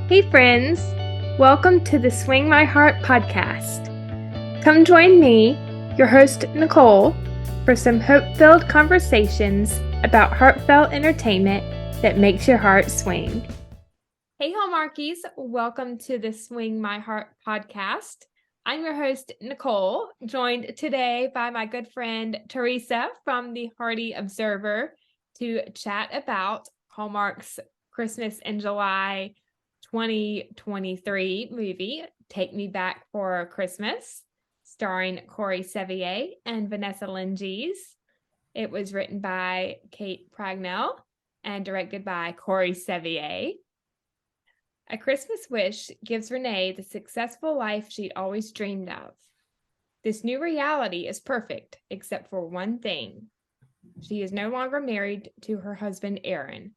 Hey, friends. Welcome to the Swing My Heart podcast. Come join me, your host, Nicole, for some hope-filled conversations about heartfelt entertainment that makes your heart swing. Hey, Hallmarkies. Welcome to the Swing My Heart podcast. I'm your host, Nicole, joined today by my good friend, Theresa from the Heartie Observer to chat about Hallmark's Christmas in July 2023 movie, Take Me Back for Christmas, starring Corey Sevier and Vanessa Lengies. It was written by Kate Pragnell and directed by Corey Sevier. A Christmas wish gives Renee the successful life she'd always dreamed of. This new reality is perfect, except for one thing. She is no longer married to her husband, Aaron.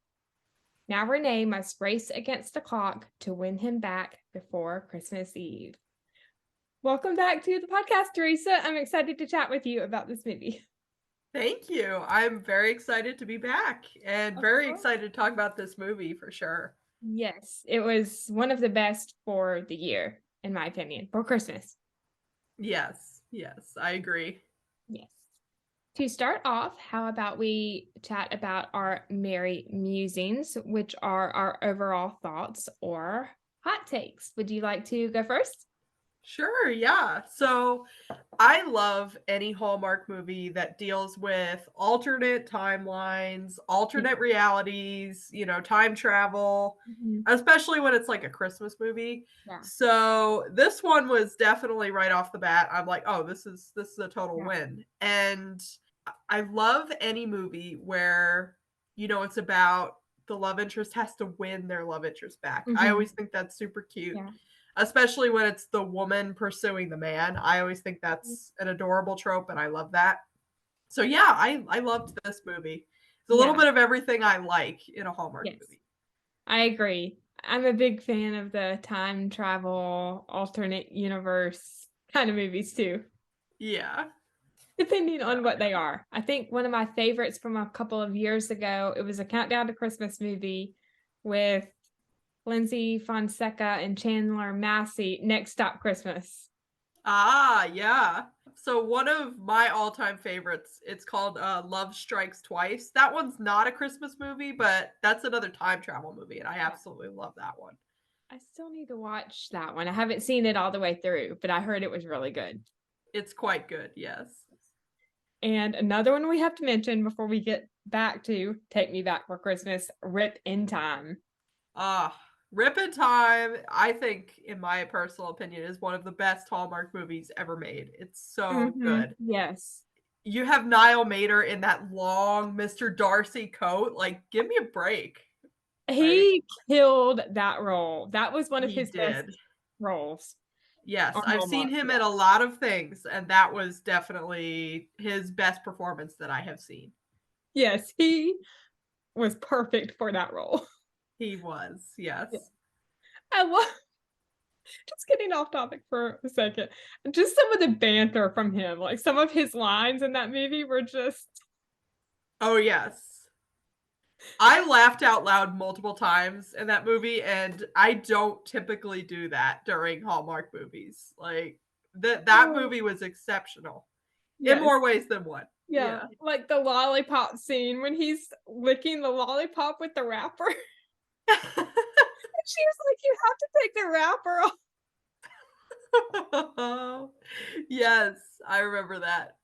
Now Renee must race against the clock to win him back before Christmas Eve. Welcome back to the podcast, Theresa. I'm excited to chat with you about this movie. Thank you. I'm very excited to be back and very excited to talk about this movie for sure. Yes, it was one of the best for the year, in my opinion, for Christmas. Yes, I agree. Yes. To start off, how about we chat about our merry musings, which are our overall thoughts or hot takes. Would you like to go first? Sure, yeah. So I love any Hallmark movie that deals with alternate timelines, alternate realities, time travel, especially when it's like a Christmas movie. Yeah. So this one was definitely right off the bat. I'm like, oh, this is a total win. And I love any movie where, it's about the love interest has to win their love interest back. I always think that's super cute. Yeah. Especially when it's the woman pursuing the man. I always think that's an adorable trope, and I love that. So yeah, I loved this movie. It's a little bit of everything I like in a Hallmark movie. I agree. I'm a big fan of the time travel, alternate universe kind of movies too, Yeah. depending on what they are. I think one of my favorites from a couple of years ago, it was a Countdown to Christmas movie with Lindsay Fonseca and Chandler Massey, Next Stop Christmas. Ah, yeah. So one of my all-time favorites, it's called Love Strikes Twice. That one's not a Christmas movie, but that's another time travel movie, and I absolutely love that one. I still need to watch that one. I haven't seen it all the way through, but I heard it was really good. It's quite good, yes. And another one we have to mention before we get back to Take Me Back for Christmas, Rip in Time. Rip in Time, I think, in my personal opinion, is one of the best Hallmark movies ever made. It's so good. Yes. You have Niall Mater in that long Mr. Darcy coat. Like, give me a break. He killed that role. That was one of his best roles. Yes, I've seen him in a lot of things, and that was definitely his best performance that I have seen. Yes, he was perfect for that role. He was, yes. Yeah. I love, just getting off topic for a second, just some of the banter from him, like some of his lines in that movie were just... Oh, yes. I laughed out loud multiple times in that movie, and I don't typically do that during Hallmark movies. Like, that movie was exceptional in more ways than one. Yeah, like the lollipop scene when he's licking the lollipop with the wrapper. She was like, you have to take the wrapper off. Yes, I remember that.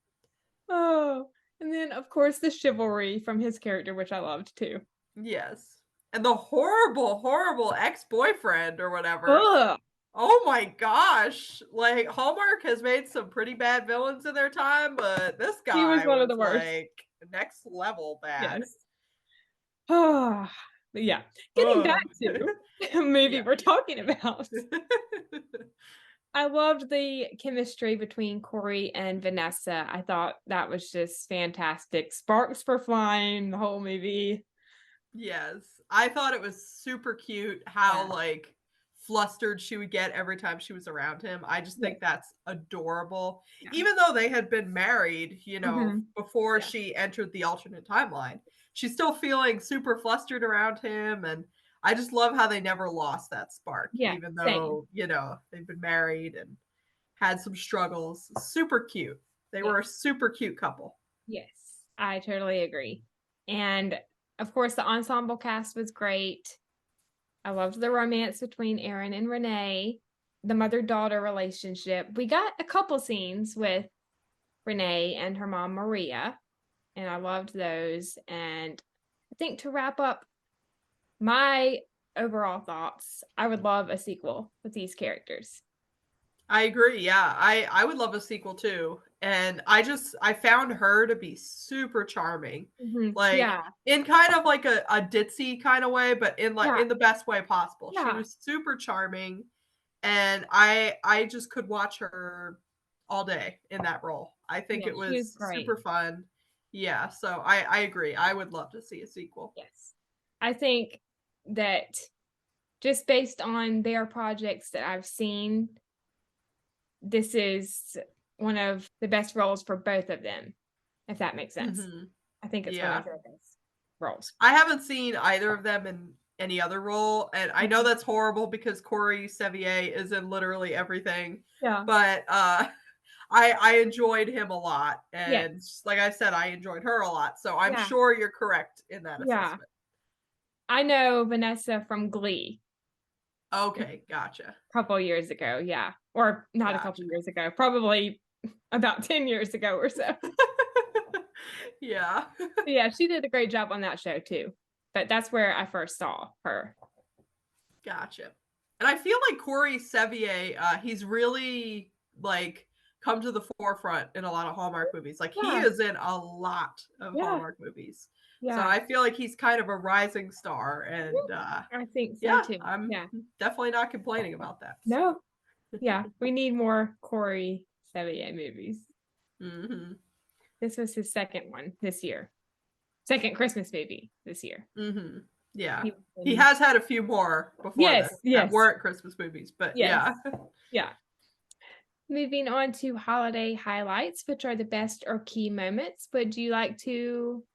Oh, and then of course the chivalry from his character, which I loved too. Yes. And the horrible, horrible ex-boyfriend or whatever. Ugh. Oh my gosh. Like, Hallmark has made some pretty bad villains in their time, but this guy He was one of the worst. Like, next level bad. Yes. Oh, but yeah. Getting back to the movie we're talking about. I loved the chemistry between Corey and Vanessa. I thought that was just fantastic. Sparks were flying the whole movie. Yes. I thought it was super cute how like flustered she would get every time she was around him. I just think that's adorable. Even though they had been married, before she entered the alternate timeline, she's still feeling super flustered around him. And I just love how they never lost that spark, Yeah, even same. though, they've been married and had some struggles. Super cute. They Yeah. were a super cute couple. Yes, I totally agree. And of course, the ensemble cast was great. I loved the romance between Aaron and Renee, the mother-daughter relationship. We got a couple scenes with Renee and her mom, Maria, and I loved those. And I think to wrap up my overall thoughts, I would love a sequel with these characters. I agree. Yeah. I would love a sequel too. And I found her to be super charming. Like Yeah, in kind of like a ditzy kind of way, but yeah, in the best way possible. She yeah, was super charming, and I just could watch her all day in that role. I think yeah. it She was was great. super fun. Yeah, so I agree. I would love to see a sequel. Yes. I think that just based on their projects that I've seen, this is one of the best roles for both of them, if that makes sense. Mhm. I think it's one Yeah. of their best roles. I haven't seen either of them in any other role, and I know Mhm. that's horrible because Corey Sevier is in literally everything, Yeah. but I enjoyed him a lot, Yes. and like I said, I enjoyed her a lot. So I'm Yeah. sure you're correct in that Yeah. assessment. I know Vanessa from Glee a Okay, gotcha, couple years ago. Yeah. Or not a couple gotcha. years ago, probably about 10 years ago or so. Yeah. Yeah, she did a great job on that show too. But that's where I first saw her. Gotcha. And I feel like Corey Sevier, he's really like come to the forefront in a lot of Hallmark movies. Like he Yeah. is in a lot of Yeah. Hallmark movies. So Yeah. I feel like he's kind of a rising star, and I think so yeah, too. I'm Yeah. definitely not complaining about that. So No. Yeah. We need more Corey Sevier movies. mhm. This was his second one this year. Second Christmas movie this year. Mhm. Yeah. He was He in- has had a few more before this Yes, that yes, weren't Christmas movies, but yes. yeah. Yeah. Moving on to holiday highlights, which are the best or key moments. Would you like to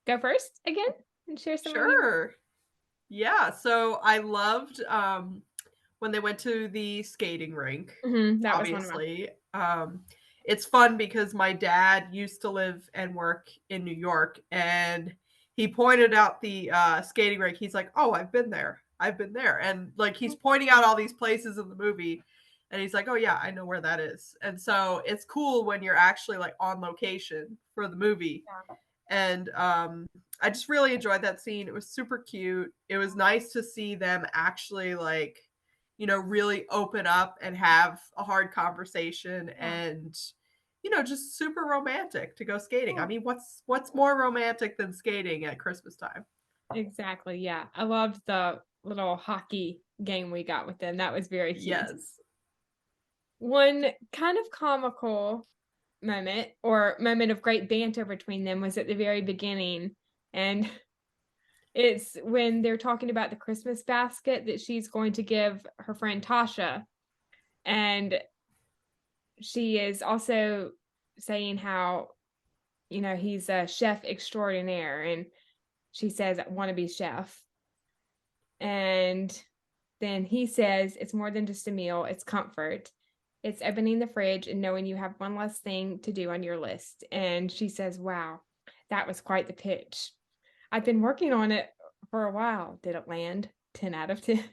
go first again and share some of your? Sure. Yeah, so I loved when they went to the skating rink, That was one of my. obviously. It's fun because my dad used to live and work in New York, and he pointed out the skating rink. He's like, "Oh, I've been there. I've been there." And like he's pointing out all these places in the movie, and he's like, "Oh yeah, I know where that is." And so it's cool when you're actually like on location for the movie. Yeah. And I just really enjoyed that scene. It was super cute. It was nice to see them actually like, really open up and have a hard conversation, Yeah. and just super romantic to go skating. I Yeah. mean, what's more romantic than skating at Christmas time? Exactly. Yeah. I loved the little hockey game we got with them. That was very cute. Yes. One kind of comical moment of great banter between them was at the very beginning. And it's when they're talking about the Christmas basket that she's going to give her friend Tasha. And she is also saying how, he's a chef extraordinaire. And she says, I want to be chef. And then he says, it's more than just a meal, it's comfort. It's opening the fridge and knowing you have one less thing to do on your list. And she says, wow, that was quite the pitch. I've been working on it for a while. Did it land? 10 out of 10.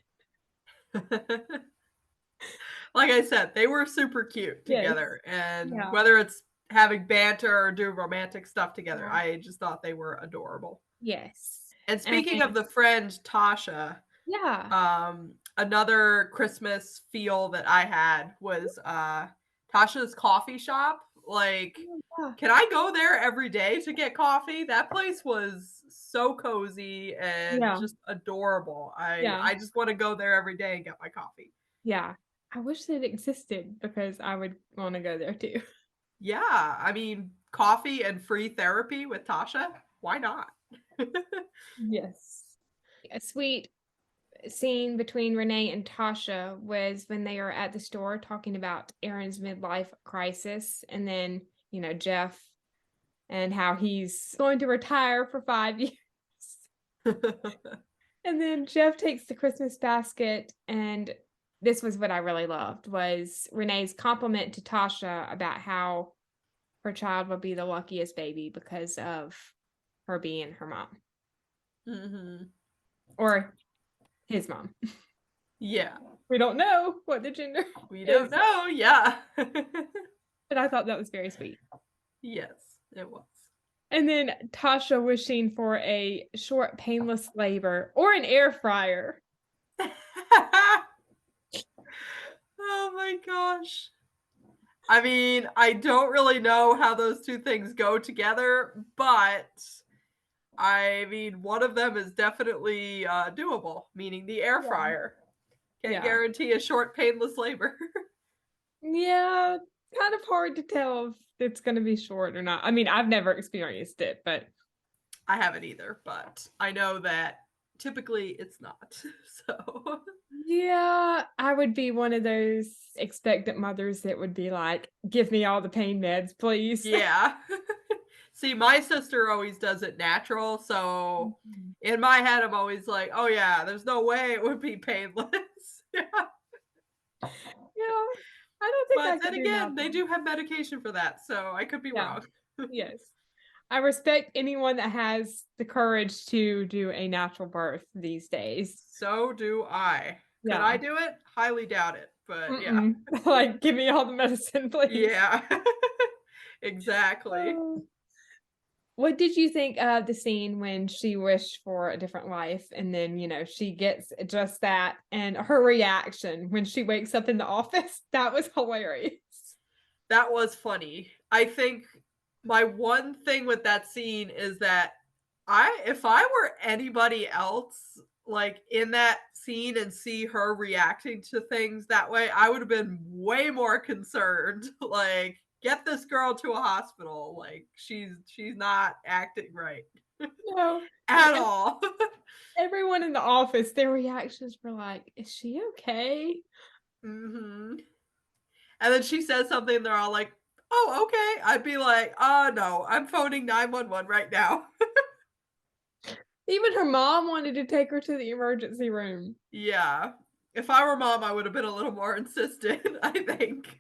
Like I said, they were super cute Yes. together. And Yeah. whether it's having banter or doing romantic stuff together, Yeah. I just thought they were adorable. Yes. And And I speaking of think, the friend Tasha, yeah. another Christmas feel that I had was Tasha's coffee shop. Like, Yeah. can I go there every day to get coffee? That place was so cozy and Yeah. just adorable. I Yeah. I just want to go there every day and get my coffee. Yeah. I wish it existed because I would want to go there too. Yeah, I mean, coffee and free therapy with Tasha. Why not? Yes. A sweet scene between Renee and Tasha was when they are at the store talking about Aaron's midlife crisis, and then, Jeff and how he's going to retire for 5 years. And then Jeff takes the Christmas basket, and this was what I really loved, was Renee's compliment to Tasha about how her child will be the luckiest baby because of her being her mom. Mm-hmm. Or his mom. Yeah. We don't know what the gender We don't is, know. Yeah. but I thought that was very sweet. Yes, it was. And then Tasha wishing for a short, painless labor or an air fryer. Oh my gosh. I mean, I don't really know how those two things go together, but I mean, one of them is definitely doable, meaning the air Yeah. fryer. Can't Yeah. guarantee a short, painless labor. Yeah. Kind of hard to tell if it's going to be short or not. I mean, I've never experienced it, but I haven't either, but I know that typically it's not. So, yeah, I would be one of those expectant mothers that would be like, give me all the pain meds, please. yeah. See, my sister always does it natural, so Mhm. in my head, I'm always like, oh, yeah, there's no way it would be painless. Yeah. Yeah, I don't think But I then could do again, they nothing. do have medication for that, so I could be Yeah, wrong. yes. I respect anyone that has the courage to do a natural birth these days. So do I. Could I Yeah. do it? Highly doubt it, but yeah. Mm-mm. Like, give me all the medicine, please. Yeah. Exactly. Oh. What did you think of the scene when she wished for a different life and then, she gets just that and her reaction when she wakes up in the office? That was hilarious. That was funny. I think my one thing with that scene is that if I were anybody else like in that scene and see her reacting to things that way, I would have been way more concerned. Like, get this girl to a hospital. Like, she's not acting right No. at all. Everyone in the office, their reactions were like, is she okay? Hmm. And then she says something, and they're all like, "Oh, okay." I'd be like, "Oh no, I'm phoning 911 right now." Even her mom wanted to take her to the emergency room. Yeah. If I were mom, I would have been a little more insistent, I think.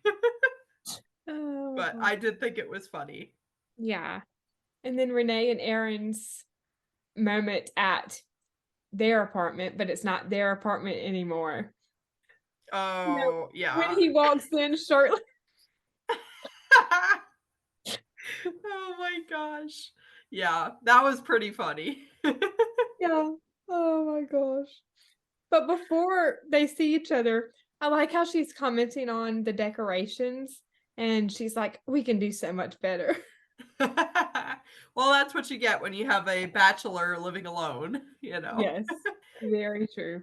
But Oh, I did think it was funny. yeah. And then Renee and Aaron's moment at their apartment, but it's not their apartment anymore. You know, Oh, when yeah. he walks in shortly. Oh my gosh. Yeah, that was pretty funny. Yeah. Oh my gosh. But before they see each other, I like how she's commenting on the decorations and she's like, we can do so much better. Well, that's what you get when you have a bachelor living alone, you know. Yes, very true.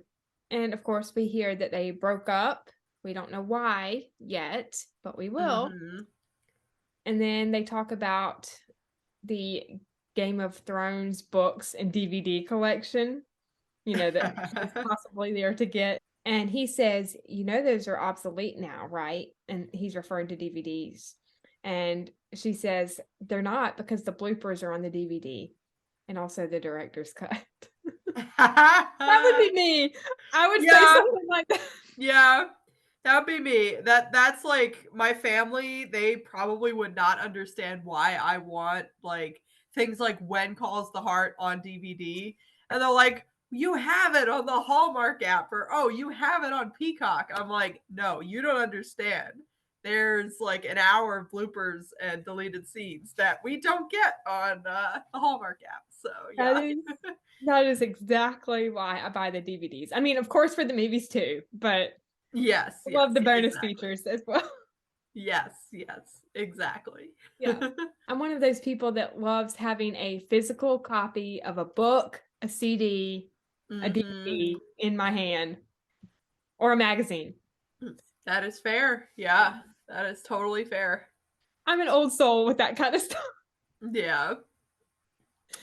And of course, we hear that they broke up. We don't know why yet, but we will. Mhm. And then they talk about the Game of Thrones books and DVD collection, that she's possibly there to get. And he says, those are obsolete now, right? And he's referring to DVDs. And she says, they're not because the bloopers are on the DVD and also the director's cut. That would be me. I would say Yeah, something like that. yeah. That'd be me. That's like my family, they probably would not understand why I want like things like When Calls the Heart on DVD. And they're like, you have it on the Hallmark app, or oh, you have it on Peacock. I'm like, no, you don't understand. There's like an hour of bloopers and deleted scenes that we don't get on the Hallmark app. So That yeah. is that is exactly why I buy the DVDs. I mean, of course, for the movies too, but Yes, I love yes, the bonus exactly. features as well. Yes, yes, exactly. Yeah. I'm one of those people that loves having a physical copy of a book, a CD, a Mhm. DVD in my hand, or a magazine. That is fair. Yeah. Yeah, that is totally fair. I'm an old soul with that kind of stuff. Yeah.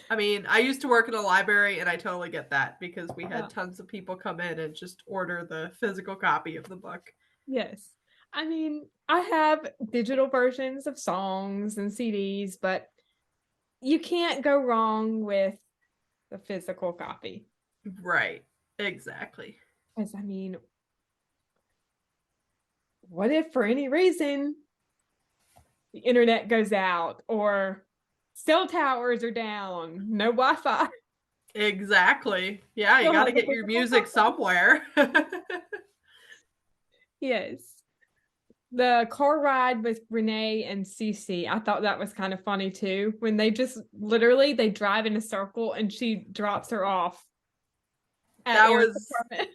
I mean, I used to work in a library and I totally get that because we Yeah. had tons of people come in and just order the physical copy of the book. Yes. I mean, I have digital versions of songs and CDs, but you can't go wrong with the physical copy. Right. Exactly. Because, I mean, what if for any reason the internet goes out or cell towers are down, no Wi-Fi? Exactly. Yeah, you Still got have to the get your physical music copy. somewhere. Yes. The car ride with Renee and Cece, I thought that was kind of funny too. When they just literally they drive in a circle and she drops her off at that Aaron's was apartment.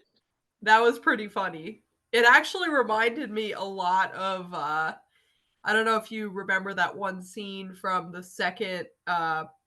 that was pretty funny. It actually reminded me a lot of I don't know if you remember that one scene from the second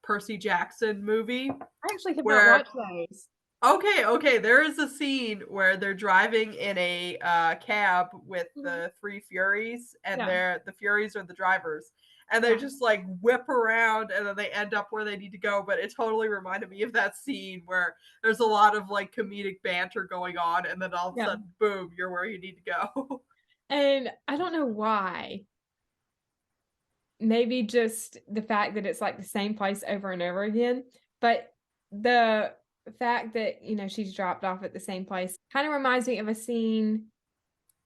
Percy Jackson movie I actually have not where watched those. okay, there is a scene where they're driving in a cab with Mhm. the three Furies, and Yeah, the Furies are the drivers, and they yeah, just like whip around, and then they end up where they need to go. But it totally reminded me of that scene where there's a lot of like comedic banter going on, and then all of a yeah. sudden, boom, you're where you need to go. And I don't know why. Maybe just the fact that it's like the same place over and over again. But the fact that, she's dropped off at the same place kind of reminds me of a scene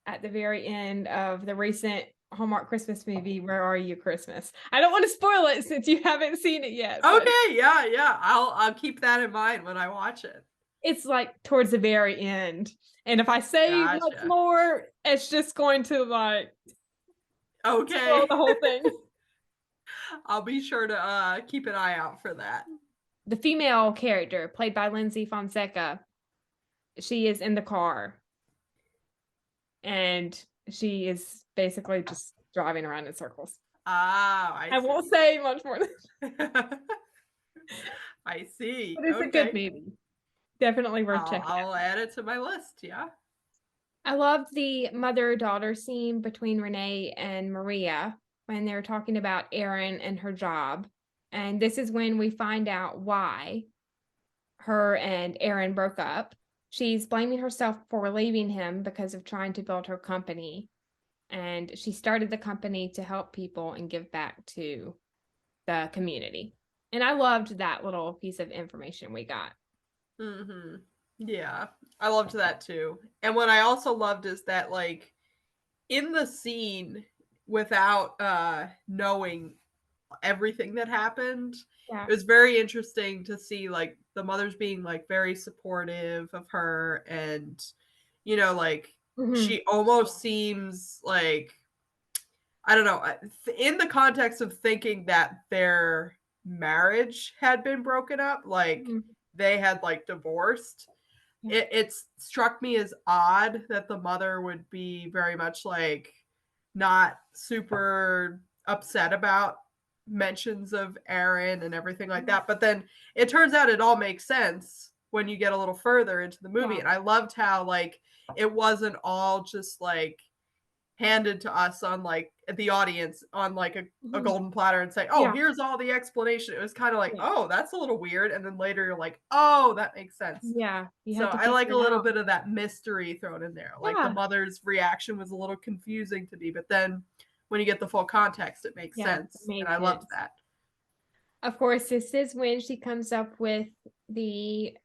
at the very end of the recent Hallmark Christmas movie, Where Are You Christmas? I don't want to spoil it since you haven't seen it yet, but Okay, yeah, yeah, I'll keep that in mind when I watch it. it's like towards the very end. And if I say much Gotcha. more, it's just going to like spoil Okay. the whole thing. I'll be sure to keep an eye out for that. The female character, played by Lindsay Fonseca, she is in the car and she is basically just driving around in circles. Ah, I I won't see. say much more, I see. but it's a good Okay. movie. Definitely worth checking I'll out. add it to my list. Yeah. I loved the mother-daughter scene between Renee and Maria when they were talking about Erin and her job. And this is when we find out why her and Erin broke up. She's blaming herself for leaving him because of trying to build her company. And she started the company to help people and give back to the community. And I loved that little piece of information we got. Mm-hmm. Yeah. I loved that too. And what I also loved is that like in the scene without knowing everything that happened, Yeah. it was very interesting to see like the mothers being like very supportive of her, and like Mm-hmm. she almost seems like I don't know, in the context of thinking that their marriage had been broken up, like Mm-hmm. they had like divorced. Yeah. It struck me as odd that the mother would be very much like not super upset about mentions of Aaron and everything like that. But then it turns out it all makes sense when you get a little further into the movie. Yeah. And I loved how like it wasn't all just like handed to us on like the audience on like a Mm-hmm. golden platter and say, oh, Yeah. here's all the explanation. It was kind of like, Yeah. oh, that's a little weird. And then later you're like, oh, that makes sense. Yeah. You So have to I figure like a it little out. bit of that mystery thrown in there. Like the Yeah. mother's reaction was a little confusing to me, but then when you get the full context, it makes Yeah. It sense. And made I loved sense. that. Of course, this is when she comes up with the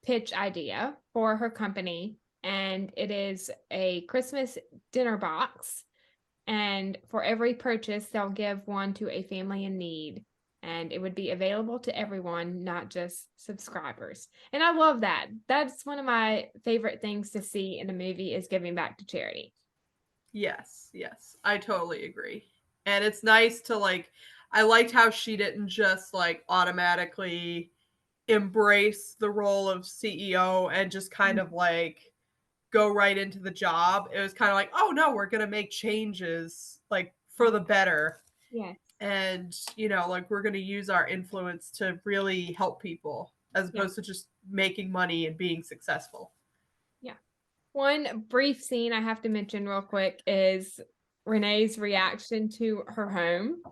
pitch idea for her company, and it is a Christmas dinner box. And for every purchase, they'll give one to a family in need. And it would be available to everyone, not just subscribers. And I love that. That's one of my favorite things to see in a movie is giving back to charity. Yes, yes. I totally agree. And it's nice to like I liked how she didn't just like automatically embrace the role of CEO and just kind of like go right into the job. It was kind of like, oh no, we're gonna make changes like for the better. Yes. And like we're gonna use our influence to really help people as Yeah. opposed to just making money and being successful. Yeah. One brief scene I have to mention real quick is Renee's reaction to her home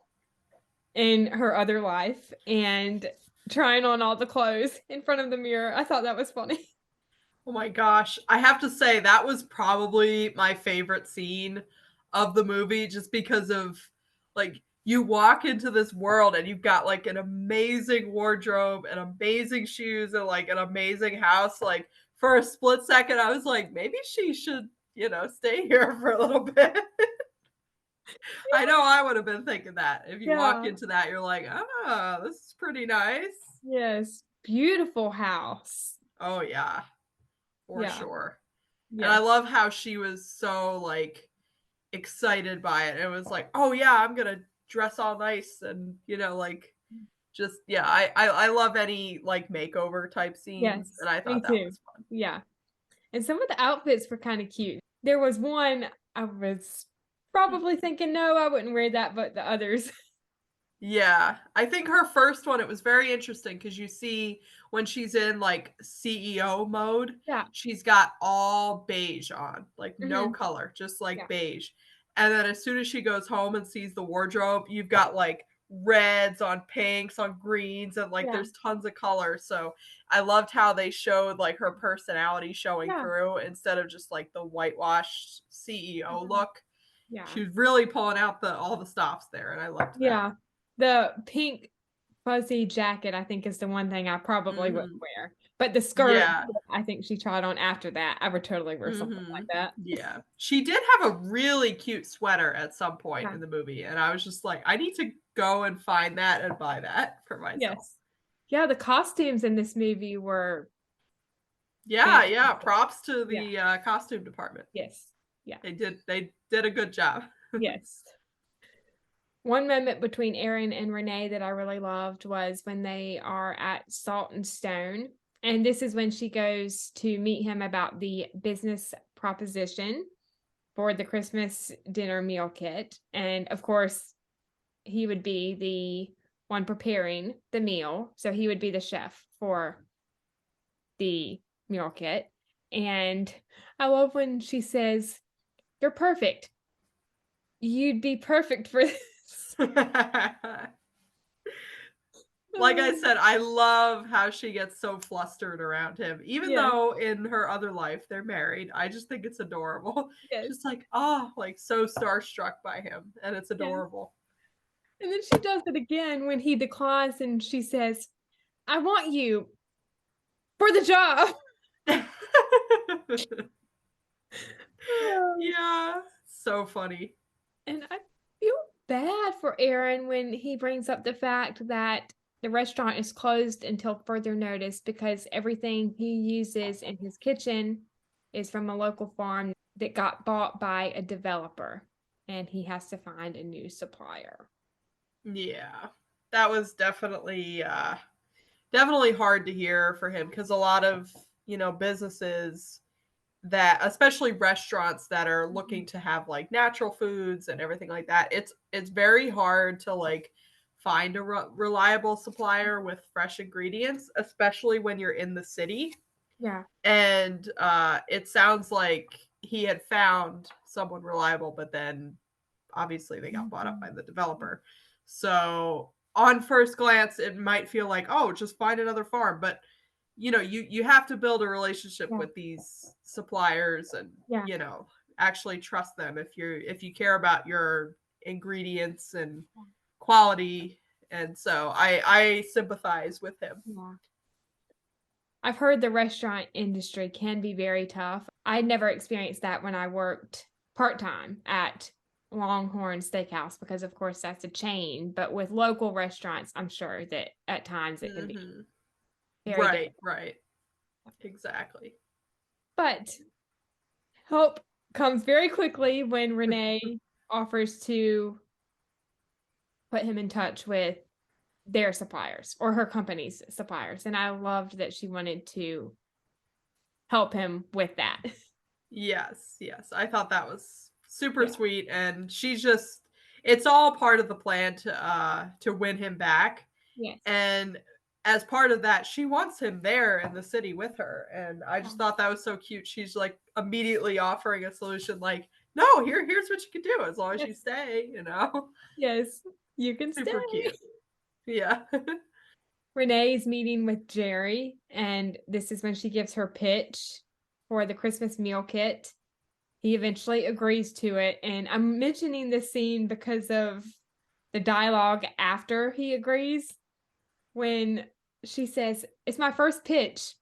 in her other life and trying on all the clothes in front of the mirror. I thought that was funny. Oh my gosh. I have to say that was probably my favorite scene of the movie just because of like you walk into this world and you've got like an amazing wardrobe and amazing shoes and like an amazing house. Like for a split second, I was like, maybe she should, stay here for a little bit. I know I would have been thinking that. If you walk Yeah. into that, you're like, ah, this is pretty nice. Yes. Beautiful house. Oh, yeah, for Yeah. sure. And I Yes. love how she was so like excited by it. It was like, oh, yeah, I'm going to dress all nice and, like just, yeah, I love any like makeover type scenes. Yes. And I Me thought that too. was fun. Yeah. And some of the outfits were kind of cute. There was one I was probably thinking, no, I wouldn't wear that, but the others. Yeah, I think her first one, it was very interesting because you see when she's in like CEO mode, Yeah. she's got all beige on, like no Hmm. color, just like Yeah. beige. And then as soon as she goes home and sees the wardrobe, you've got like reds on pinks, on greens, and like Yeah. there's tons of color. So I loved how they showed like her personality showing Yeah. through instead of just like the whitewashed CEO Mhm. look. Yeah. She was really pulling out all the stops there, and I loved that. Yeah. The pink fuzzy jacket, I think, is the one thing I probably wouldn't Mhm. wear. But the skirt, Yeah. I think she tried on after that. I would totally wear something like Mhm. that. Yeah. She did have a really cute sweater at some point Yeah. in the movie, and I was just like, I need to go and find that and buy that for myself. Yes. Yeah, the costumes in this movie were Yeah, yeah, fantastic. props to Yeah. the, costume department. Yes. Yeah. They did a good job. Yes. One moment between Aaron and Renee that I really loved was when they are at Salt and Stone. And this is when she goes to meet him about the business proposition for the Christmas dinner meal kit. And of course, he would be the one preparing the meal. So he would be the chef for the meal kit. And I love when she says, "You're perfect. You'd be perfect for this." Like I said, I love how she gets so flustered around him. Even Yes, though in her other life they're married, I just think it's adorable. yes, Just like, oh, like so starstruck by him. And it's yes. adorable. And then she does it again when he declines and she says, "I want you for the job." Oh, Yeah, so funny. and I feel bad for Aaron when he brings up the fact that the restaurant is closed until further notice because everything he uses in his kitchen is from a local farm that got bought by a developer and he has to find a new supplier. Yeah. That was definitely hard to hear for him because a lot of, businesses that especially restaurants that are Mhm. looking to have like natural foods and everything like that, it's very hard to like find a reliable supplier with fresh ingredients, especially when you're in the city. Yeah. And it sounds like he had found someone reliable, but then obviously they got bought up by Mhm. the developer. So on first glance, it might feel like, oh, just find another farm. But you have to build a relationship Yeah. with these suppliers and, Yeah. actually trust them if you care about your ingredients and quality. And so I sympathize with him. Yeah. I've heard the restaurant industry can be very tough. I never experienced that when I worked part-time at Longhorn Steakhouse because of course that's a chain, but with local restaurants, I'm sure that at times it can be Hmm. very Right, difficult. right. Exactly. But hope comes very quickly when Renee offers to put him in touch with their suppliers or her company's suppliers. And I loved that she wanted to help him with that. Yes, yes. I thought that was super Yeah. sweet, and she's just it's all part of the plan to win him back. Yes. And as part of that, she wants him there in the city with her. And I just thought that was so cute. She's like immediately offering a solution like, "No, here's what you can do as long as you Yes. stay." Yes. You can stay. Super cute. Yeah. Renee's meeting with Jerry, and this is when she gives her pitch for the Christmas meal kit. He eventually agrees to it, and I'm mentioning this scene because of the dialogue after he agrees, when she says, "It's my first pitch."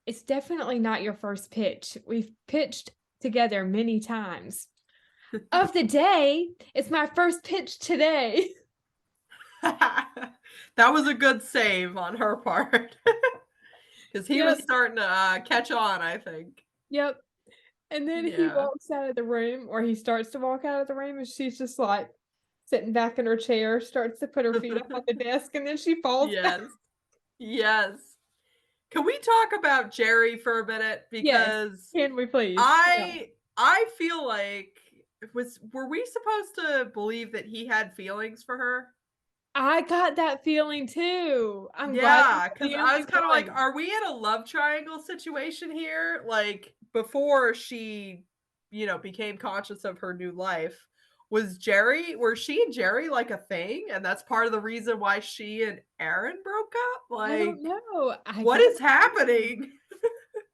It's definitely not your first pitch. We've pitched together many times. Of the day, it's my first pitch today. That was a good save on her part. Because he Yep, was starting to catch on, I think. yep. And then he Yeah. walks out of the room, or he starts to walk out of the room, and she's just like sitting back in her chair, starts to put her feet up on the desk, and then she falls back. Yes. Yes. Can we talk about Jerry for a minute? Yes. Because Can we please? Yeah. I feel like were we supposed to believe that he had feelings for her? I got that feeling too. I'm glad I'm Yeah, not because the I only was kind of like, one. are we in a love triangle situation here? Like before she, became conscious of her new life, were she and Jerry like a thing? And that's part of the reason why she and Aaron broke up? I don't Like, know. what is happening?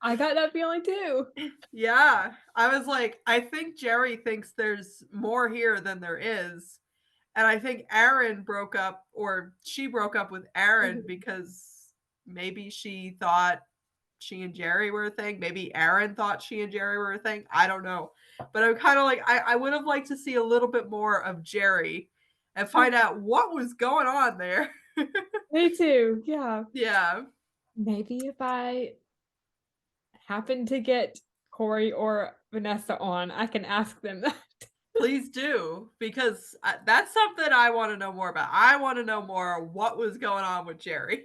I got that feeling too. Yeah, I was like, I think Jerry thinks there's more here than there is. And I think Aaron broke up, or she broke up with Aaron Mhm. because maybe she thought she and Jerry were a thing. Maybe Aaron thought she and Jerry were a thing. I don't know. But I'm kind of like, I would have liked to see a little bit more of Jerry and find out what was going on there. Me too. Yeah. Yeah, Maybe if I happen to get Corey or Vanessa on, I can ask them that. please do. Because that's something I want to know more about. I want to know more what was going on with Jerry.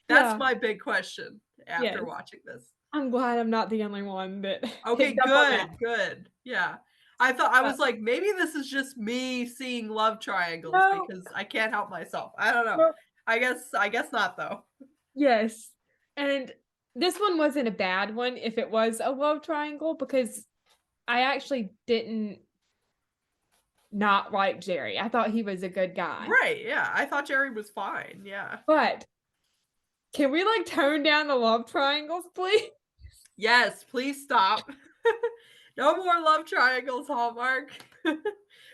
That's Yeah. my big question Yes. after watching this. I'm glad I'm not the only one that Okay, picked up on that. good, good. Yeah. I Uh, was like, maybe this is just me seeing love triangles no, because I can't help myself. I don't know. no, I guess not though. yes. And this one wasn't a bad one if it was a love triangle, because I actually didn't not like Jerry. I thought he was a good guy. Right, yeah. I thought Jerry was fine. Yeah. But can we like tone down the love triangles, please? Yes, please stop. No more love triangles, Hallmark. We've had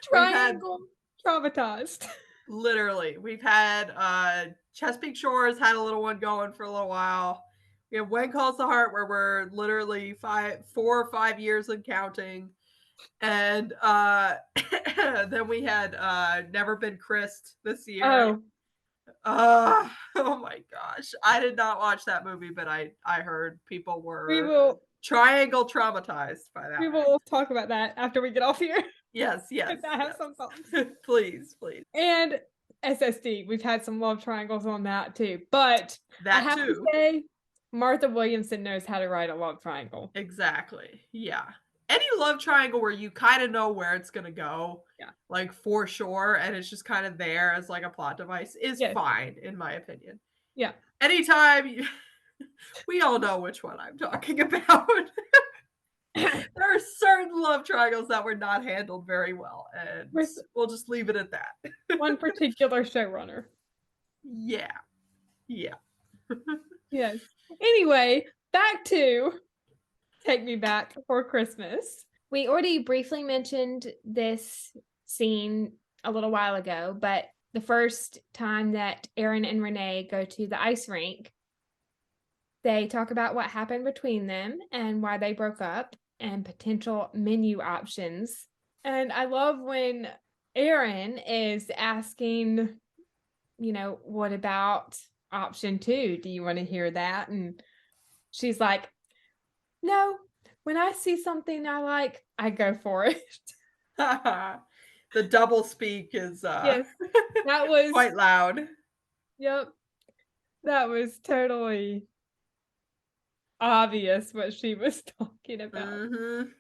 Triangle traumatized. we've had Chesapeake Shores had a little one going for a little while. We have When Calls the Heart, where we're literally 4 or 5 years and counting. And then we had Never Been Christ this year. Oh, Oh my gosh. I did not watch that movie, but I heard people we were will triangle traumatized by that we one. will talk about that after we get off here. Yes, yes, 'Cause I have yes. some thoughts. Please, please. And SSD, we've had some love triangles on that too. But I That have to too. say, Martha Williamson knows how to write a love triangle. Exactly. Yeah. Any love triangle where you kind of know where it's going to go, Yeah. like for sure, and it's just kind of there as like a plot device is Yes. fine, in my opinion. Yeah. Anytime we all know which one I'm talking about. There are certain love triangles that were not handled very well, and With we'll just leave it at that. one particular showrunner. Yeah. Yeah. Yes. Anyway, back to Take Me Back for Christmas. We already briefly mentioned this scene a little while ago, but the first time that Aaron and Renee go to the ice rink, they talk about what happened between them and why they broke up and potential menu options. And I love when Aaron is asking, what about option 2? Do you want to hear that? And she's like, no, when I see something I like, I go for it. The double speak is Yes, that was, quite loud. yep, that was totally obvious what she was talking about. Mhm.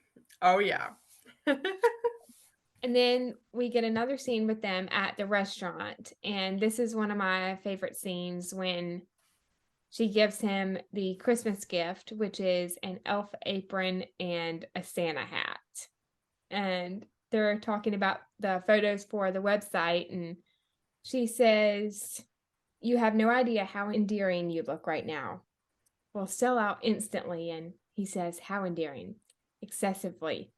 Oh yeah. And then we get another scene with them at the restaurant. And this is one of my favorite scenes when she gives him the Christmas gift, which is an elf apron and a Santa hat. And they're talking about the photos for the website. And she says, "You have no idea how endearing you look right now. We'll sell out instantly." And he says, "How endearing?" "Excessively.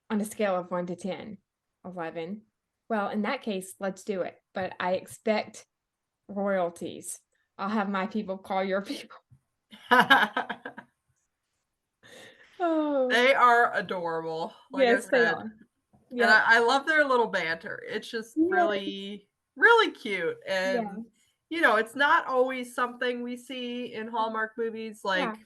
On a scale of 1 to 10. 11. Well, in that case, let's do it. But I expect royalties. I'll have my people call your people. Oh, They are adorable, like I yes, they said. are. And Yep. I love their little banter. It's just Yes. really, really cute. And, Yes. it's not always something we see in Hallmark movies. Yeah. Like,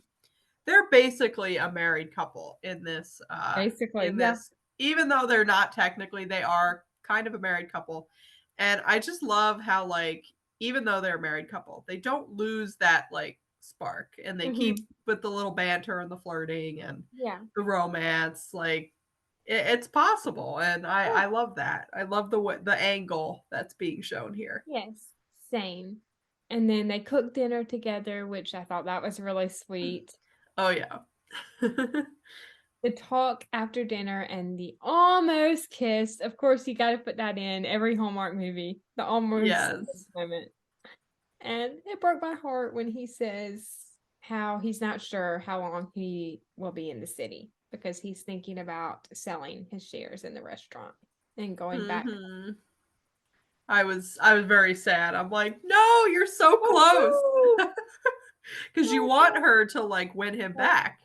they're basically a married couple Basically, in yeah. this, even though they're not technically, they are kind of a married couple. And I just love how, like, even though they're a married couple, they don't lose that, like, spark, and they keep Hmm. with the little banter and the flirting and Yeah. the romance. Like, it's possible, and Yeah. I love that. I love the angle that's being shown here. Yes. Same. And then they cooked dinner together, which I thought that was really sweet. Oh yeah. The talk after dinner and the almost kiss. Of course, you got to put that in every Hallmark movie. The almost Yes. moment. And it broke my heart when he says how he's not sure how long he will be in the city because he's thinking about selling his shares in the restaurant and going back. Mhm. I was very sad. I'm like, "No, you're so close." Oh, Cuz you no. want her to like win him back.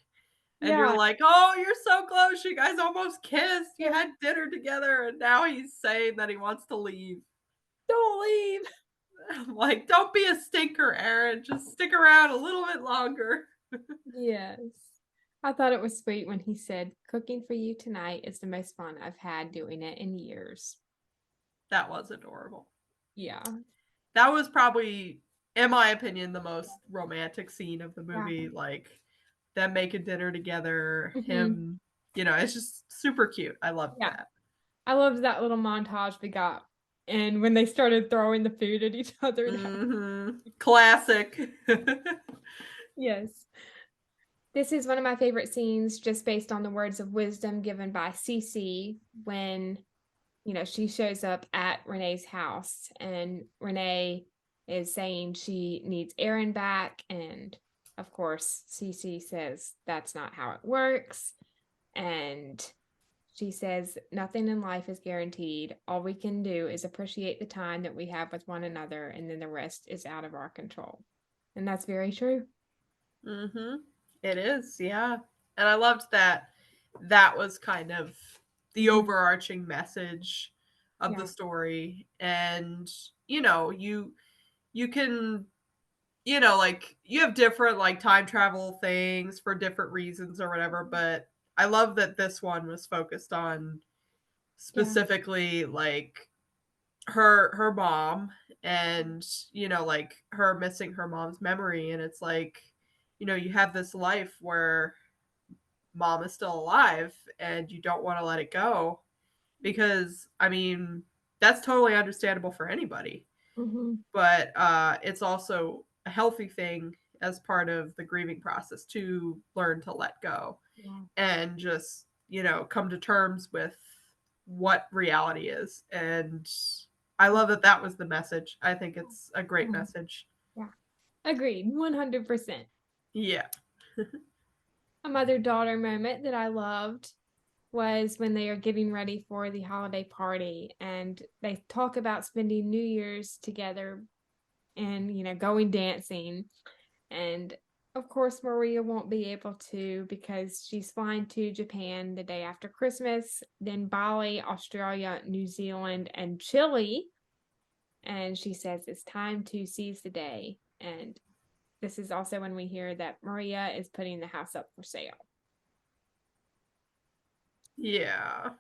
And you're Yeah, like, "Oh, you're so close. You guys almost kissed. You yeah. had dinner together and now he's saying that he wants to leave." Don't leave. I'm like, "Don't be a stinker, Aaron. Just stick around a little bit longer." Yes. I thought it was sweet when he said, "Cooking for you tonight is the most fun I've had doing it in years." That was adorable. Yeah. That was probably, in my opinion, the most romantic scene of the Yeah. movie. Like them making dinner together, Hmm. him, it's just super cute. I loved Yeah. that. I loved that little montage we got. And when they started throwing the food at each other, that was, Classic. yes. This is one of my favorite scenes just based on the words of wisdom given by Cece when, she shows up at Renee's house and Renee is saying she needs Aaron back. And of course, Cece says that's not how it works. And she says, nothing in life is guaranteed. All we can do is appreciate the time that we have with one another, and then the rest is out of our control. And that's very true. Mm-hmm. It is, yeah. And I loved that that was kind of the Hmm. overarching message of the Yeah. story. And, you can, like you have different like time travel things for different reasons or whatever, but I love that this one was focused on Yeah. specifically like her mom, and like her missing her mom's memory. And it's like, you have this life where mom is still alive and you don't want to let it go, because I mean that's totally understandable for anybody, Hmm. but it's also a healthy thing as part of the grieving process to learn to let go Yeah. and just come to terms with what reality is. And I love that that was the message. I think it's a great Mhm. message. Yeah. Agreed. 100%. Yeah. A mother daughter moment that I loved was when they are getting ready for the holiday party and they talk about spending New Year's together and, going dancing. And of course, Maria won't be able to because she's flying to Japan the day after Christmas, then Bali, Australia, New Zealand, and Chile. And she says it's time to seize the day. And this is also when we hear that Maria is putting the house up for sale. Yeah.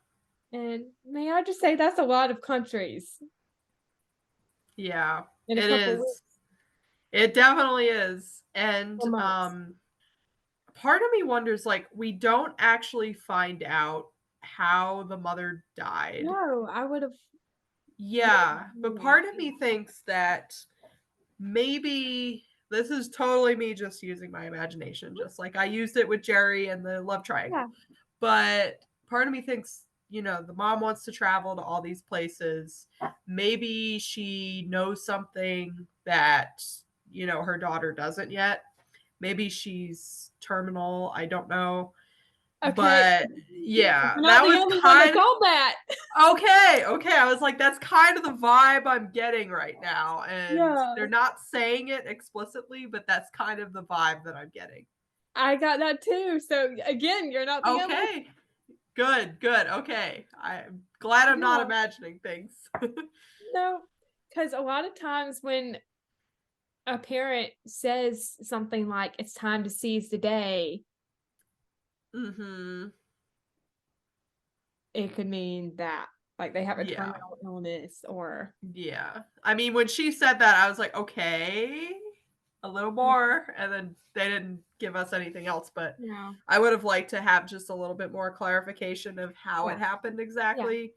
And may I just say, that's a lot of countries Yeah. in a It couple is. weeks. It definitely is. And Or months. part of me wonders, like, we don't actually find out how the mother died. No, I would have loved Yeah, to but know that. part of me thinks that maybe this is totally me just using my imagination, just like I used it with Jerry and the love Yeah. triangle. But part of me thinks, the mom wants to travel to all these places. Maybe she knows something that, her daughter doesn't yet. Maybe she's terminal. I don't know. Okay. But yeah, You're not that the was only one that kind of thought that. okay. I was like, that's kind of the vibe I'm getting right now. And Yeah. they're not saying it explicitly, but that's kind of the vibe that I'm getting. I got that too. So again, you're not the only. Okay. Good. Okay. I'm glad I'm not Yeah. imagining things. No, because a lot of times when a parent says something like it's time to seize the day, Mhm. it could mean that like they have a Yeah. terminal illness or Yeah. I mean, when she said that, I was like, okay, a little more. And then they didn't give us anything else, but yeah, I would have liked to have just a little bit more clarification of how it yeah, happened yeah, exactly. same.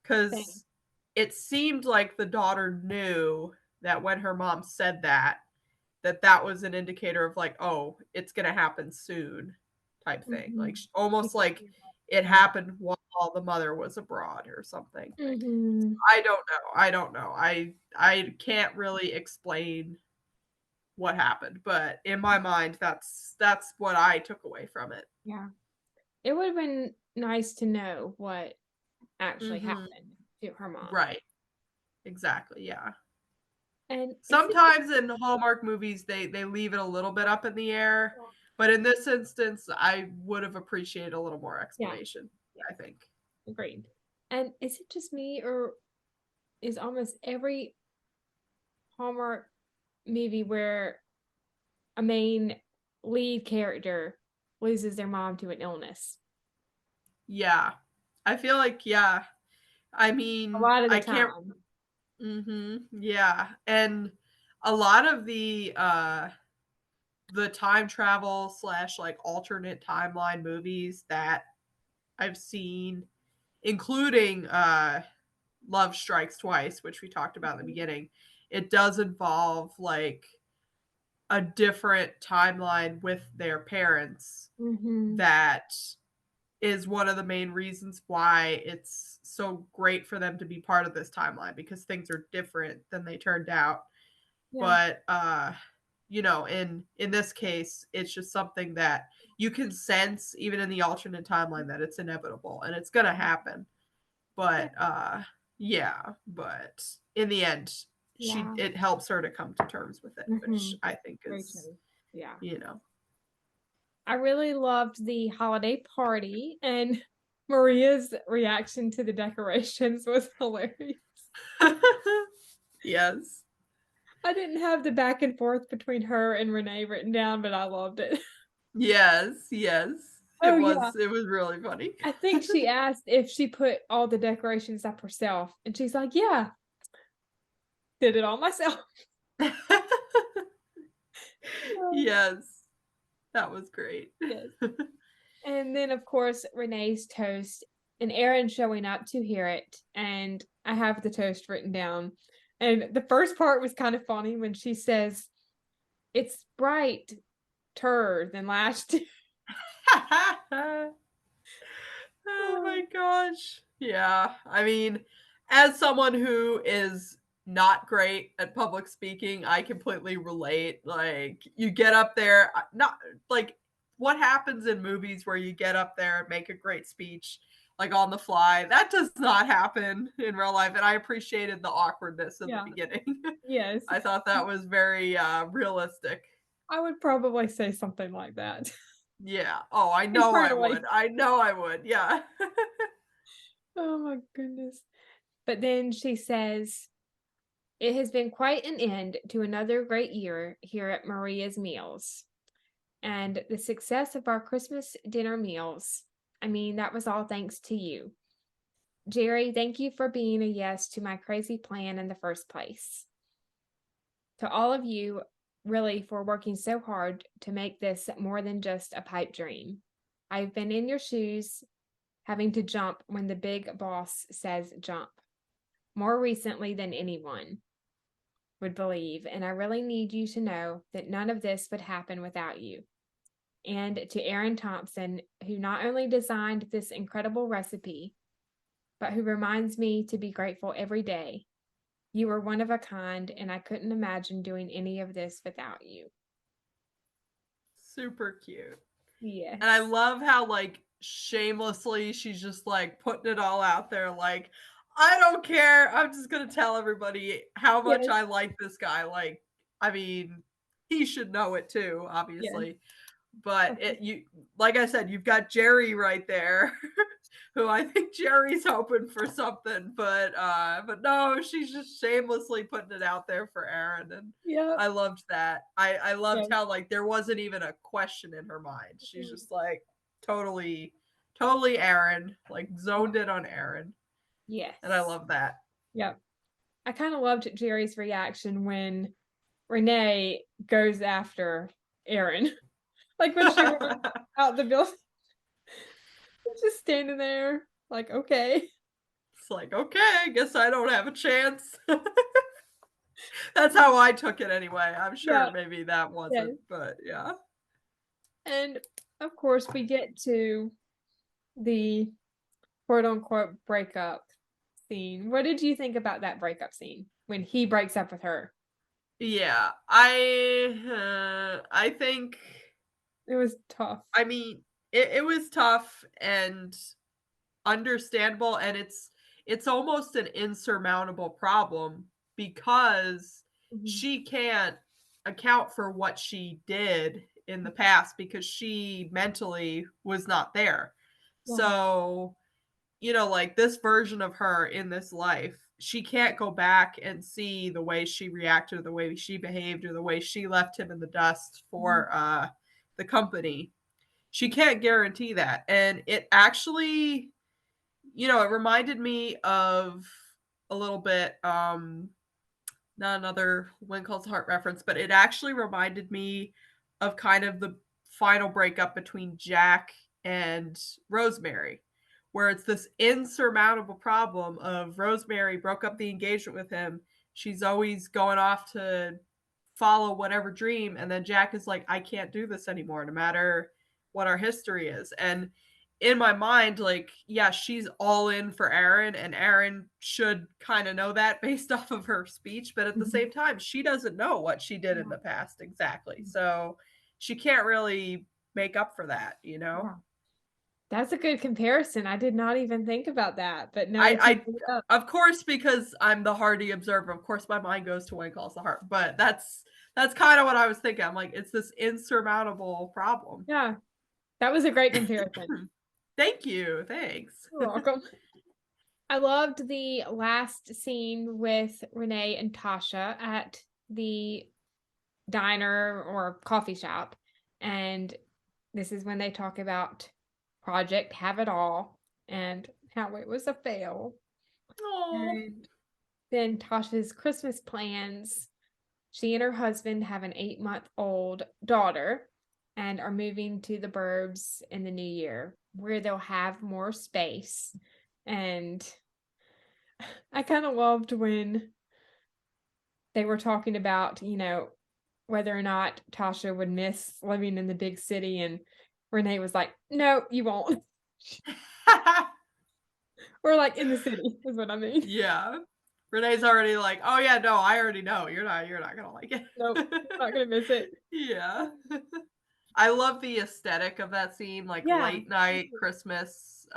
Because it seemed like the daughter knew that when her mom said that, that was an indicator of like, oh, it's going to happen soon type thing. Like almost like it Yeah. happened while the mother was abroad or something. Mm-hmm. I don't know. I can't really explain what happened, but in my mind that's what I took away from it. Yeah. It would have been nice to know what actually Mhm. happened to her mom. Right. Exactly. Yeah. And is it Sometimes in Hallmark movies they leave it a little bit up in the air, but in this instance I would have appreciated a little more yeah, explanation, yeah, I think. agreed. And is it just me or is almost every Hallmark movie where a main lead character loses their mom to an illness? Yeah. I feel like yeah. I A mean, lot of the I can't time. yeah. And a lot of the time travel slash like alternate timeline movies that I've seen, including Love Strikes Twice, which we talked about in the beginning, it does involve like a different timeline with their parents Mm-hmm. that is one of the main reasons why it's so great for them to be part of this timeline because things are different than they turned out. Yeah. But you know, in this case it's just something that you can sense even in the alternate timeline that it's inevitable and it's going to happen. Yeah. But yeah, but in the end Yeah. it helps her to come to terms with it, Mm-hmm. which I think Very is, true. Yeah. you know. I really loved the holiday party and Maria's reaction to the decorations was hilarious. Yes. I didn't have the back and forth between her and Renee written down, but I loved it. Yes. Oh yeah. It was really funny. I think she asked if she put all the decorations up herself, and she's like, "Yeah, did it all myself." Oh, Yes. That was great. yes. And then, of course, Renee's toast and Aaron showing up to hear it. And I have the toast written down. And the first part was kind of funny when she says, it's brighter than last year. Oh my gosh. Yeah. I mean, as someone who is not great at public speaking, I completely relate. Like, you get up there, not like what happens in movies where you get up there and make a great speech, like on the fly. That does not happen in real life. And I appreciated the awkwardness in the Yeah, beginning. yes. I thought that was very realistic. I would probably say something like that. Yeah. Oh, I know I Internally. would. I know I would. Yeah. Oh my goodness. But then she says, it has been quite an end to another great year here at Maria's Meals. And the success of our Christmas dinner meals, I mean, that was all thanks to you. Jerry, thank you for being a yes to my crazy plan in the first place. To all of you, really, for working so hard to make this more than just a pipe dream. I've been in your shoes, having to jump when the big boss says jump, more recently than anyone would believe. And I really need you to know that none of this would happen without you. And to Aaron Thompson, who not only designed this incredible recipe, but who reminds me to be grateful every day. You are one of a kind, and I couldn't imagine doing any of this without you. Super cute. And I Yes. love how like shamelessly, she's just like putting it all out there. Like, I don't care. I'm just going to tell everybody how much Yes, I like this guy. Like, I mean, he should know it too, yes. obviously. But you, like I said, you've got Jerry right there, who I think Jerry's hoping for something, but no, she's just shamelessly putting it out there for Aaron, and Yep. I loved that. I loved Yes. how like there wasn't even a question in her mind. She's Mhm. just like totally Aaron, like zoned in on Aaron, and I Yes. love that. Yep. I kind of loved Jerry's reaction when Renee goes after Aaron. Like when she runs out the building, just standing there, like, okay. It's like, okay, I guess I don't have a chance. That's how I took it anyway. I'm Yeah, sure maybe that yeah. wasn't, but yeah. And of course, we get to the quote unquote breakup scene. What did you think about that breakup scene when he breaks up with her? Yeah, I think It was tough. I mean it was tough and understandable, and it's almost an insurmountable problem because Mhm. she can't account for what she did in the past because she mentally was not there. Yeah. So, like this version of her in this life, she can't go back and see the way she reacted or the way she behaved or the way she left him in the dust Mhm. for the company. She can't guarantee that. And it actually, it reminded me of a little bit, not another When Calls the Heart reference, but it actually reminded me of kind of the final breakup between Jack and Rosemary, where it's this insurmountable problem of Rosemary broke up the engagement with him. She's always going off to follow whatever dream, and then Jack is like, I can't do this anymore, no matter what our history is. And in my mind, like, yeah, she's all in for Aaron, and Aaron should kind of know that based off of her speech. But at the Mhm. same time, she doesn't know what she did in Yeah. the past exactly. So she can't really make up for that, you know? Yeah. That's a good comparison. I did not even think about that, but now that you I, bring it up, of course, because I'm the Heartie Observer, of course, my mind goes to When Calls the Heart. But that's kind of what I was thinking. I'm like, it's this insurmountable problem. yeah, that was a great comparison. Thank you. Thanks. You're welcome. I loved the last scene with Renee and Tasha at the diner or coffee shop. And this is when they talk about Project Have It All and how it was a fail. Oh. And then Tasha's Christmas plans. She and her husband have an 8-month-old daughter and are moving to the burbs in the new year where they'll have more space. And I kind of loved when they were talking about, whether or not Tasha would miss living in the big city. And Renee was like, no, you won't. Or like in the city, is what I mean. Yeah. Renee's already like, "Oh yeah, no, I already know. You're not gonna like Nope, it." not gonna miss it. Yeah. I love the aesthetic of that scene, like Yeah. late night Christmas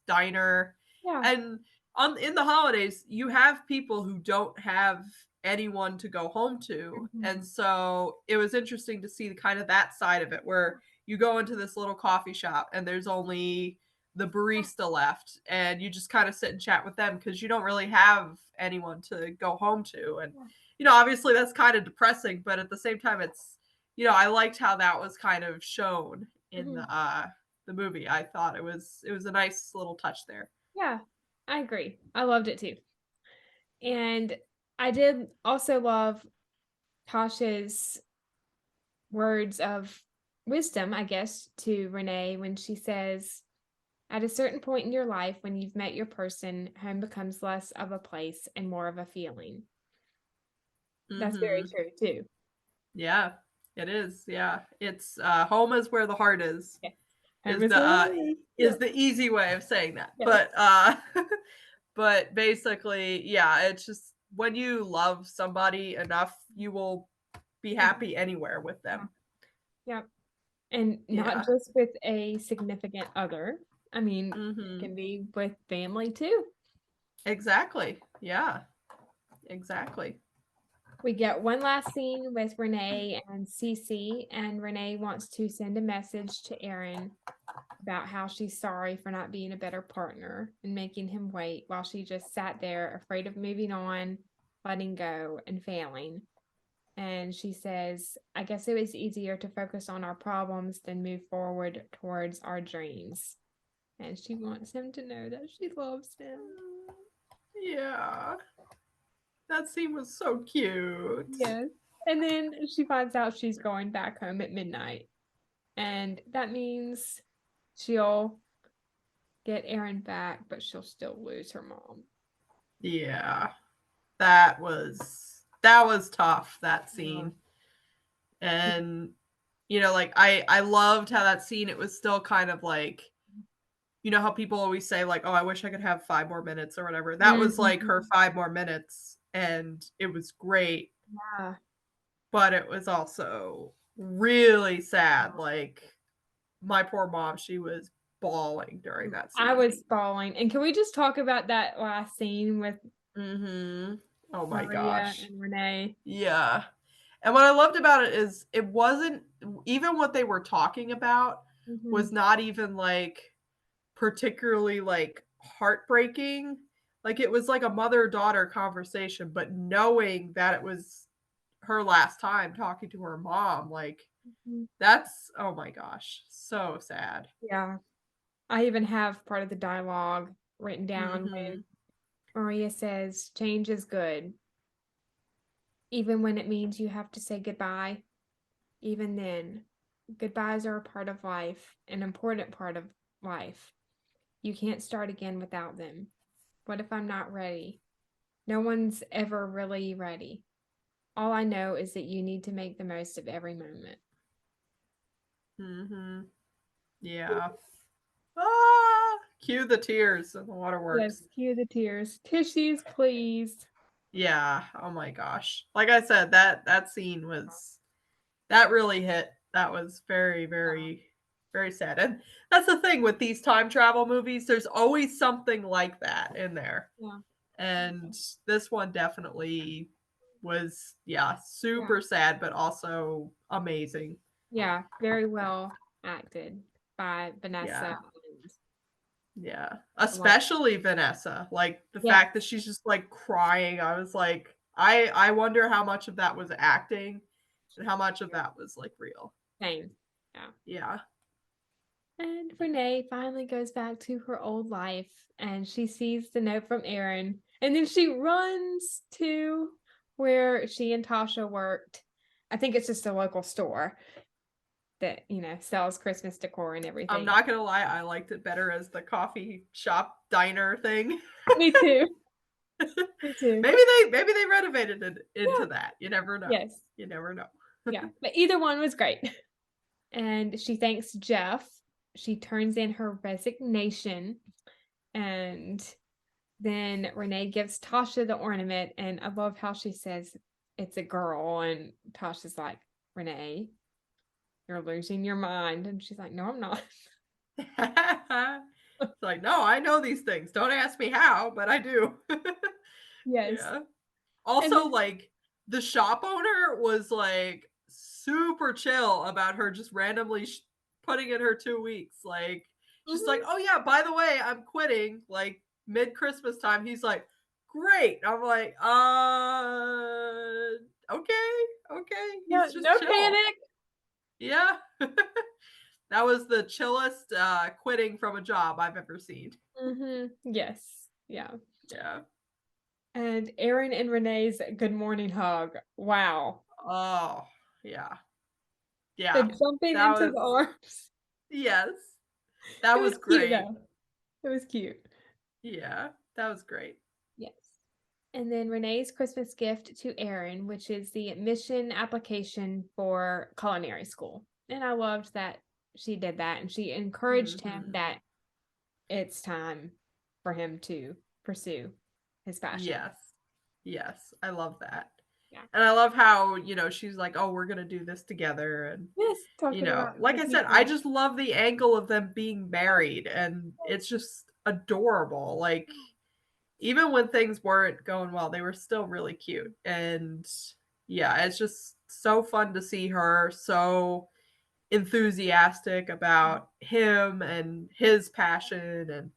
diner. Yeah. And on in the holidays, you have people who don't have anyone to go home to. Mhm. And so it was interesting to see kind of that side of it where you go into this little coffee shop and there's only the barista left and you just kind of sit and chat with them because you don't really have anyone to go home to. And obviously that's kind of depressing, but at the same time it's I liked how that was kind of shown in Mhm. the movie. I thought it was a nice little touch there. Yeah, I agree. I loved it too. And I did also love Tasha's words of wisdom, I guess, to Renee when she says, at a certain point in your life, when you've met your person, home becomes less of a place and more of a feeling. That's very Mhm. true too. Yeah, it is. Yeah. It's home is where the heart is Yeah. Home is is the where uh it is. is Yep. the easy way of saying that. Yes. But basically, yeah, it's just when you love somebody enough, you will be Mhm. happy anywhere with Yeah. them. Yep. And not Yeah. just with a significant other. I mean, it Mhm. can be with family too. Exactly. Yeah. Exactly. We get one last scene with Renee and Cece, and Renee wants to send a message to Aaron about how she's sorry for not being a better partner and making him wait while she just sat there afraid of moving on, letting go, and failing. And she says, I guess it was easier to focus on our problems than move forward towards our dreams. And she wants him to know that she loves him. Yeah. That scene was so cute. Yes. And then she finds out she's going back home at midnight. And that means she'll get Aaron back, but she'll still lose her mom. Yeah. That was tough, that Yeah. scene. And like I loved how that scene, it was still kind of like, how people always say like, oh, I wish I could have 5 more minutes or whatever. That was like her Mhm. 5 more minutes, and it was great, Yeah. but it was also really sad. Like, my poor mom, she was bawling during that I scene. was bawling. And can we just talk about that last scene with Mhm. Oh my Maria gosh. and Renee? Yeah. And what I loved about it is it wasn't even what they were talking about Hmm. was not even like particularly like heartbreaking. Like, it was like a mother-daughter conversation, but knowing that it was her last time talking to her mom, like, that's, oh my gosh, so sad. Yeah. I even have part of the dialogue written down when Mhm. Maria says, change is good, even when it means you have to say goodbye. Even then, goodbyes are a part of life, an important part of life. You can't start again without them. What if I'm not ready? No one's ever really ready. All I know is that you need to make the most of every moment. Mhm. Yeah. Ah, cue the tears and the Yes, waterworks. cue the tears. Tissues, please. Yeah. Oh my gosh. Like I said, that scene was that really hit. That was very, very, very sad. And that's the thing with these time travel movies. There's always something like that in there. Yeah, And this one definitely was, yeah, yeah, super sad, but also amazing. yeah. Very well acted by Vanessa. Yeah. Yeah. I love. Especially Vanessa. Like, the Yes, fact that she's just like crying. I was like, I wonder how much of that was acting and how much of that was like real. same. Yeah. Yeah. And Renee finally goes back to her old life and she sees the note from Aaron. And then she runs to where she and Tasha worked. I think it's just a local store that, sells Christmas decor and I'm everything. not gonna lie, I liked it better as the coffee shop diner thing. Me too. Me too. maybe they renovated it Yeah. into that. You never know. Yes. You never know. Yeah. But either one was great. And she thanks Jeff. She turns in her resignation and then Renee gives Tasha the ornament, and I love how she says it's a girl, and Tasha's like, Renee, you're losing your mind. And she's like, no, I'm not. It's like, no, I know these things. Don't ask me how, but I do. Yes. Yeah. And Also, then, like, the shop owner was like super chill about her just randomly putting in her 2 weeks. Like, she's like, mhm. oh yeah, by the way, I'm quitting like mid Christmas time. He's like, great. I'm like, okay, okay. Yeah, He's just no chill. panic. Yeah. That was the chillest quitting from a job I've ever seen. Yes. Yeah. Yeah. And Aaron and Renee's good morning hug. Wow. Oh, yeah. The Yeah. jumping That into was, the arms. yes. That It was was cute great. though. It was cute. Yeah. That was great. Yes. And then Renee's Christmas gift to Aaron, which is the admission application for culinary school. And I loved that she did that and she encouraged him Mhm. that it's time for him to pursue his passion. Yes. Yes. I love that. Yeah. And I love how, she's like, oh, we're going to do this together. And, Yes, talking about like the I said, I future. just love the angle of them being married. And it's just adorable. Like, even when things weren't going well, they were still really cute. And yeah, it's just so fun to see her so enthusiastic about him and his passion and,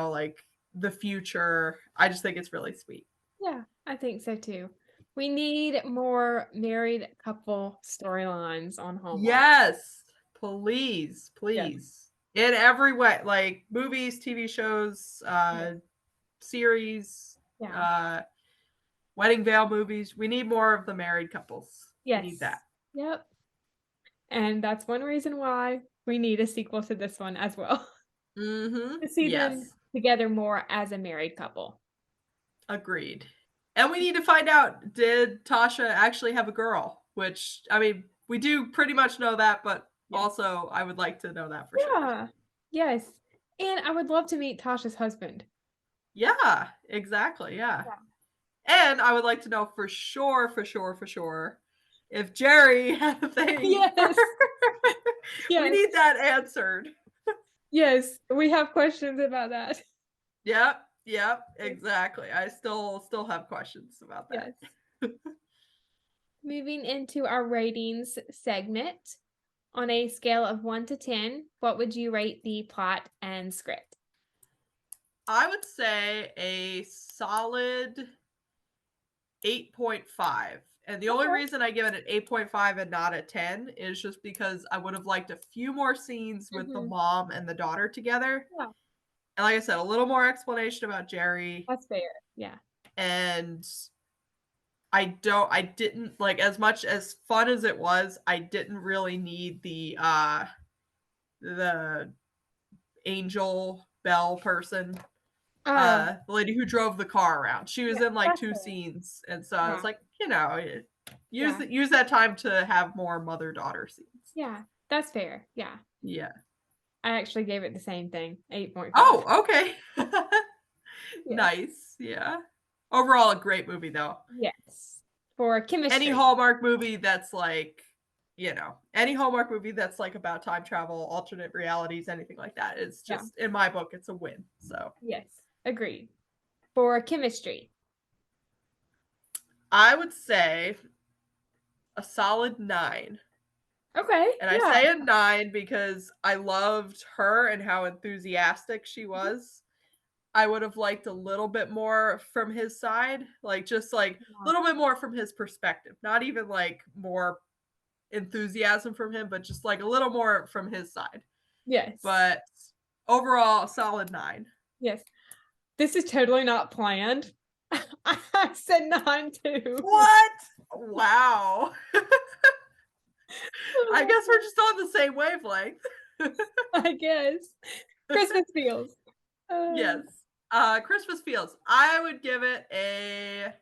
like the future. I just think it's really sweet. Yeah, I think so too. We need more married couple storylines on Hallmark. Yes, please, Yes, please. In every way, like movies, TV shows, yes, series, yeah, uh, wedding veil movies. We need more of the married couples. We need yes, that. yep. And that's one reason why we need a sequel to this one as well. Mm-hmm. To see them Yes. together more as a married couple. Agreed. And we need to find out, did Tasha actually have a girl? Which, I mean, we do pretty much know that, but Yes. also I would like to know that for sure. Yeah. Yes. And I would love to meet Tasha's husband. Yeah, exactly. Yeah. Yeah. And I would like to know for sure, for sure, for sure, if Jerry had a thing for Yes. we Yes. need that answered. Yes. We have questions about that. Yep, yep, exactly. I still have questions about that. Yes. Moving into our ratings segment. On a scale of 1 to 10, what would you rate the plot and script? I would say a solid 8.5. And the only Okay. reason I give it an 8.5 and not a 10 is just because I would have liked a few more scenes with the Mm-hmm. mom and the daughter together. Yeah, And like I said, a little more explanation about Jerry. that's fair. Yeah. And I didn't like, as much as fun as it was, I didn't really need the Angel Bell person, Oh, the lady who drove the car around. She was yeah, in like that's two fair. scenes, and so I was Yeah. like, Yeah. use that time to have more mother daughter scenes. Yeah. That's fair. Yeah. Yeah. I actually gave it the same thing, 8.5. Oh, okay. Yes. Nice. Yeah. Overall, a great movie though. Yes. For Any chemistry. Hallmark movie that's like, any Hallmark movie that's like about time travel, alternate realities, anything like that, it's Yeah. just, in my book, it's a win. So Yes. Agreed. For chemistry. I would say a solid 9. Okay. And I Yeah. say a 9 because I loved her and how enthusiastic she was. I would have liked a little bit more from his side, like just like a little bit more from his perspective. Not even like more enthusiasm from him, but just like a little more from his side. Yes. But overall, a solid 9. Yes. This is totally not planned. I said 9 too. What? Wow. I guess we're just on the same wavelength. I guess. Christmas feels. Yes. Christmas Fields. I would give it a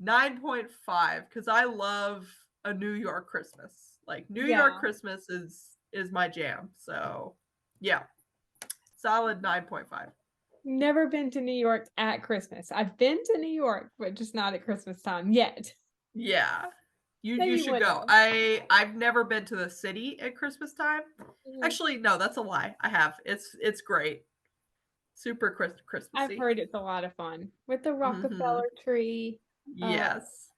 9.5 because I love a New York Christmas. Like New York Yeah. Christmas is my jam. So yeah. Solid 9.5. Never been to New York at Christmas. I've been to New York, but just not at Christmas time yet. Yeah. You Maybe should one go. day. I've never been to the city at Christmas time. Mhm. Actually, no, that's a lie. I have. It's great. Super I've Christmassy. heard it's a lot of fun with the Mhm. Rockefeller tree. Uh, Yes.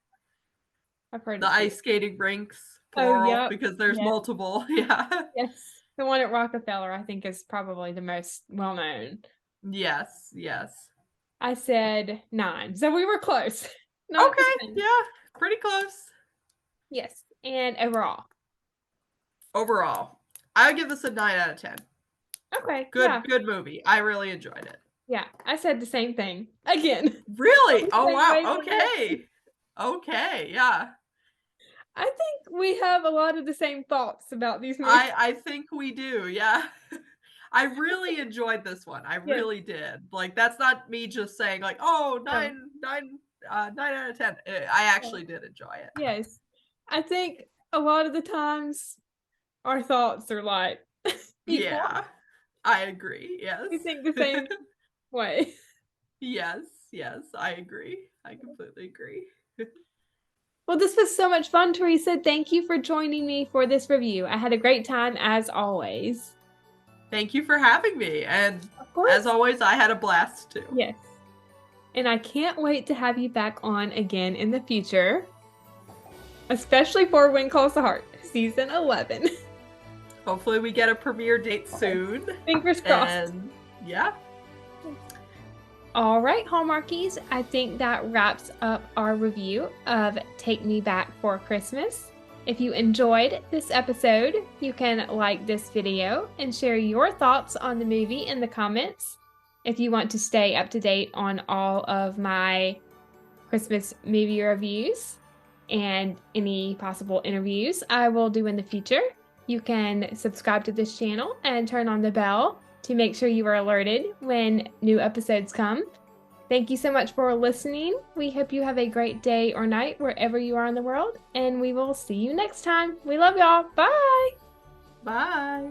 I've heard The it's ice beautiful. skating rinks, Oh, plural, yep. because there's Yes. multiple. Yeah. Yes. The one at Rockefeller, I think, is probably the most well known. Yes, yes. I said 9. So we were close. Not the Okay, 10. yeah, pretty close. Yes. And overall. Overall, I would give this a 9 out of 10. Okay. Good, Yeah. good movie. I really enjoyed it. Yeah. I said the same thing. Again. On Really? the Oh same wow. wavelength. Okay. Okay. Yeah. I think we have a lot of the same thoughts about these movies. I think we do. Yeah. I really enjoyed this one. I Yes. really did. Like that's not me just saying like, oh, No. 9 out of 10. I actually did enjoy it. Yes. I think a lot of the times our thoughts are like equal. Yeah. I agree. Yes. We think the same way. Yes. Yes. I agree. I completely agree. Well, this was so much fun, Theresa. Thank you for joining me for this review. I had a great time as always. Thank you for having me. And Of course. as always, I had a blast too. Yes. And I can't wait to have you back on again in the future, especially for When Calls the Heart, season 11. Hopefully we get a premiere date soon. Fingers crossed. And yeah. All right, Hallmarkies, I think that wraps up our review of Take Me Back for Christmas. If you enjoyed this episode, you can like this video and share your thoughts on the movie in the comments. If you want to stay up to date on all of my Christmas movie reviews and any possible interviews I will do in the future, you can subscribe to this channel and turn on the bell to make sure you are alerted when new episodes come. Thank you so much for listening. We hope you have a great day or night wherever you are in the world, and we will see you next time. We love y'all. Bye. Bye.